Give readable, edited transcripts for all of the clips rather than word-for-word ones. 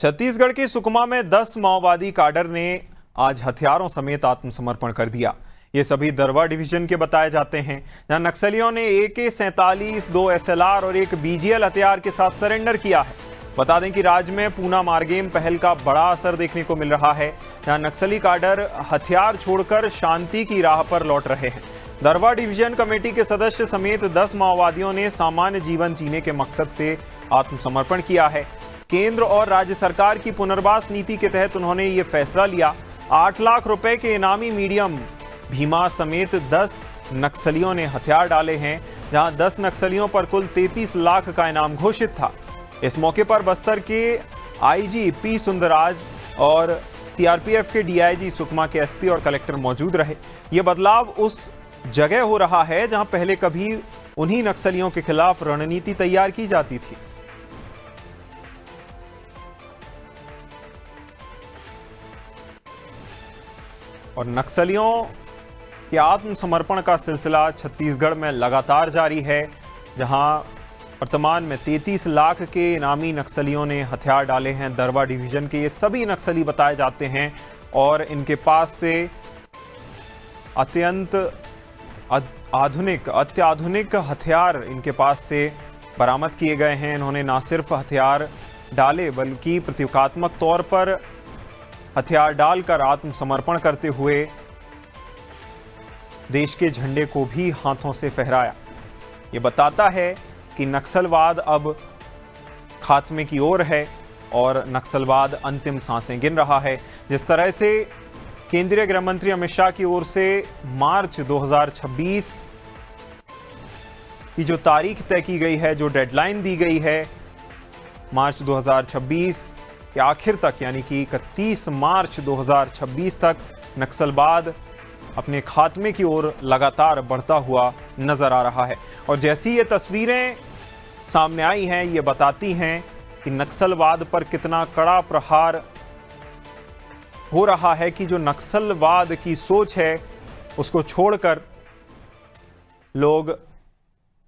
छत्तीसगढ़ के सुकमा में 10 माओवादी काडर ने आज हथियारों समेत आत्मसमर्पण कर दिया। ये सभी दरवा डिवीजन के बताए जाते हैं, जहां नक्सलियों ने AK-47, 2 SLR और एक BGL हथियार के साथ सरेंडर किया है। बता दें कि राज्य में पूना मारगेम पहल का बड़ा असर देखने को मिल रहा है, जहां नक्सली काडर हथियार छोड़कर शांति की राह पर लौट रहे हैं। दरवा डिवीजन कमेटी के सदस्य समेत 10 माओवादियों ने सामान्य जीवन जीने के मकसद से आत्मसमर्पण किया है। केंद्र और राज्य सरकार की पुनर्वास नीति के तहत उन्होंने ये फैसला लिया। 8 लाख रुपए के इनामी मीडियम भीमा समेत 10 नक्सलियों ने हथियार डाले हैं, जहां 10 नक्सलियों पर कुल 33 लाख का इनाम घोषित था। इस मौके पर बस्तर के IG P सुंदरराज और CRPF के DIG सुकमा के SP और कलेक्टर मौजूद रहे। ये बदलाव उस जगह हो रहा है जहां पहले कभी उन्हीं नक्सलियों के खिलाफ रणनीति तैयार की जाती थी। और नक्सलियों के आत्मसमर्पण का सिलसिला छत्तीसगढ़ में लगातार जारी है, जहां वर्तमान में 33 लाख के इनामी नक्सलियों ने हथियार डाले हैं। दरवा डिवीजन के ये सभी नक्सली बताए जाते हैं और इनके पास से अत्याधुनिक हथियार इनके पास से बरामद किए गए हैं। इन्होंने न सिर्फ हथियार डाले बल्कि प्रतीकात्मक तौर पर हथियार डालकर आत्मसमर्पण करते हुए देश के झंडे को भी हाथों से फहराया। ये बताता है कि नक्सलवाद अब खात्मे की ओर है और नक्सलवाद अंतिम सांसें गिन रहा है। जिस तरह से केंद्रीय गृह मंत्री अमित शाह की ओर से मार्च 2026 की जो तारीख तय की गई है, जो डेडलाइन दी गई है, मार्च 2026 के आखिर तक, यानी कि 31 मार्च 2026 तक नक्सलवाद अपने खात्मे की ओर लगातार बढ़ता हुआ नजर आ रहा है। और जैसी ये तस्वीरें सामने आई हैं, ये बताती हैं कि नक्सलवाद पर कितना कड़ा प्रहार हो रहा है, कि जो नक्सलवाद की सोच है उसको छोड़कर लोग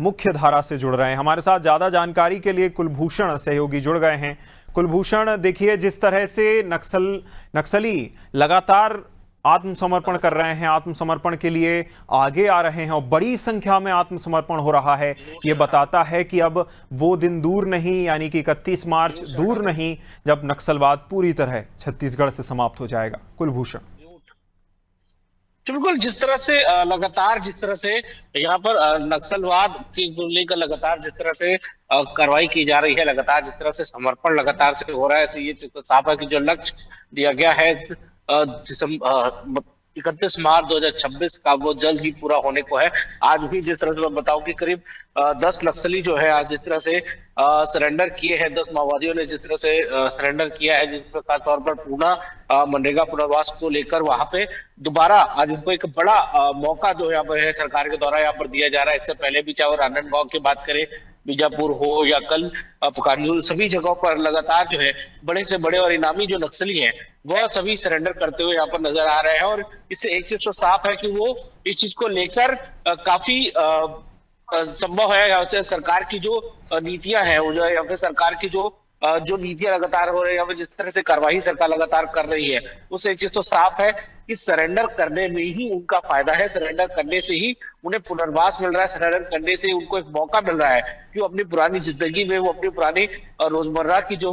मुख्य धारा से जुड़ रहे हैं। हमारे साथ ज्यादा जानकारी के लिए कुलभूषण सहयोगी जुड़ गए हैं। कुलभूषण, देखिए जिस तरह से नक्सली लगातार आत्मसमर्पण कर रहे हैं, आत्मसमर्पण के लिए आगे आ रहे हैं और बड़ी संख्या में आत्मसमर्पण हो रहा है, ये बताता है कि अब वो दिन दूर नहीं, यानी कि 31 मार्च दूर नहीं, जब नक्सलवाद पूरी तरह छत्तीसगढ़ से समाप्त हो जाएगा। कुलभूषण, बिल्कुल, जिस तरह से लगातार जिस तरह से यहाँ पर नक्सलवाद की लेकर लगातार जिस तरह से कार्रवाई की जा रही है, लगातार जिस तरह से समर्पण लगातार से हो रहा है, ऐसे ये साफ है कि जो लक्ष्य दिया गया है 31 मार्च 2026 का, वो जल्द ही पूरा होने को है। आज भी जिस तरह से मैं बताऊं कि करीब 10 नक्सली जो है आज जिस तरह से सरेंडर किए हैं, 10 माओवादियों ने जिस तरह से सरेंडर किया है, जिस पर खास तौर पर पूना मनरेगा पुनर्वास को लेकर वहां पे दोबारा आज इनको एक बड़ा मौका जो यहाँ पर है सरकार के द्वारा यहाँ पर दिया जा रहा है। इससे पहले भी चाहे वो राजनांदगांव की बात करें, बीजापुर हो या कल पुकारनी, सभी जगहों पर लगातार जो है बड़े से बड़े और इनामी जो नक्सली हैं वह सभी सरेंडर करते हुए यहाँ पर नजर आ रहे हैं। और इससे एक चीज तो साफ है कि वो इस चीज को लेकर काफी संभव है, या फिर सरकार की जो नीतियां हैं वो जो है, या फिर सरकार की जो नीतियां लगातार हो रही है, या फिर जिस तरह से कार्रवाई सरकार लगातार कर रही है, उससे एक चीज तो साफ है कि सरेंडर करने में ही उनका फायदा है। सरेंडर करने से ही उन्हें पुनर्वास मिल रहा है, सरेंडर करने से उनको एक मौका मिल रहा है कि वो अपनी पुरानी जिंदगी में, वो अपनी पुरानी रोजमर्रा की जो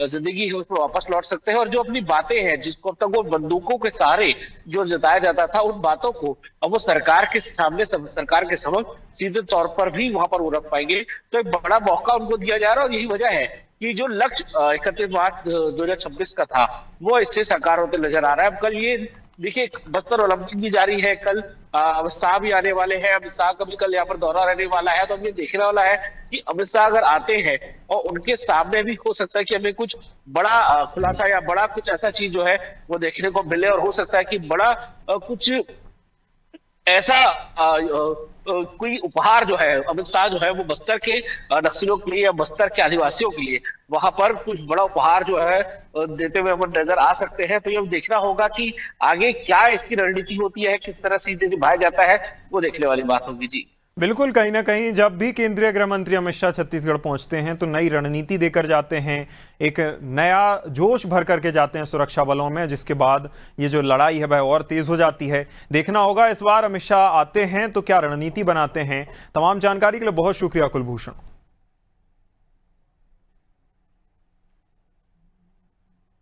जिंदगी है उसमें वापस लौट सकते हैं। और जो अपनी बातें हैं, जिसको अब तक वो बंदूकों के सहारे जो जताया जाता था, उन बातों को अब वो सरकार के सामने, सरकार के समक्ष सीधे तौर पर भी वहां पर वो रख पाएंगे। तो एक बड़ा मौका उनको दिया जा रहा है और यही वजह है कि जो लक्ष्य 31 मार्च 2026 का था वो इससे साकार होते नजर आ रहा है। अब कल ये देखिए बस्तर ओलंपिक भी जारी है, कल अमित शाह भी आने वाले हैं, अमित शाह का भी कल यहाँ पर दौरा रहने वाला है। तो अब ये देखने वाला है कि अमित शाह अगर आते हैं और उनके सामने भी हो सकता है कि हमें कुछ बड़ा खुलासा या बड़ा कुछ ऐसा चीज जो है वो देखने को मिले, और हो सकता है कि बड़ा कुछ ऐसा कोई उपहार जो है अमित शाह जो है वो बस्तर के नक्सलियों के लिए या बस्तर के आदिवासियों के लिए वहां पर कुछ बड़ा उपहार जो है देते हुए हम नजर आ सकते हैं। तो ये देखना होगा कि आगे क्या इसकी रणनीति होती है, किस तरह से इसे निभाया जाता है, वो देखने वाली बात होगी। जी बिल्कुल, कहीं ना कहीं जब भी केंद्रीय गृह मंत्री अमित शाह छत्तीसगढ़ पहुंचते हैं तो नई रणनीति देकर जाते हैं, एक नया जोश भर करके जाते हैं सुरक्षा बलों में, जिसके बाद ये जो लड़ाई है वह और तेज हो जाती है। देखना होगा इस बार अमित शाह आते हैं तो क्या रणनीति बनाते हैं। तमाम जानकारी के लिए बहुत शुक्रिया कुलभूषण।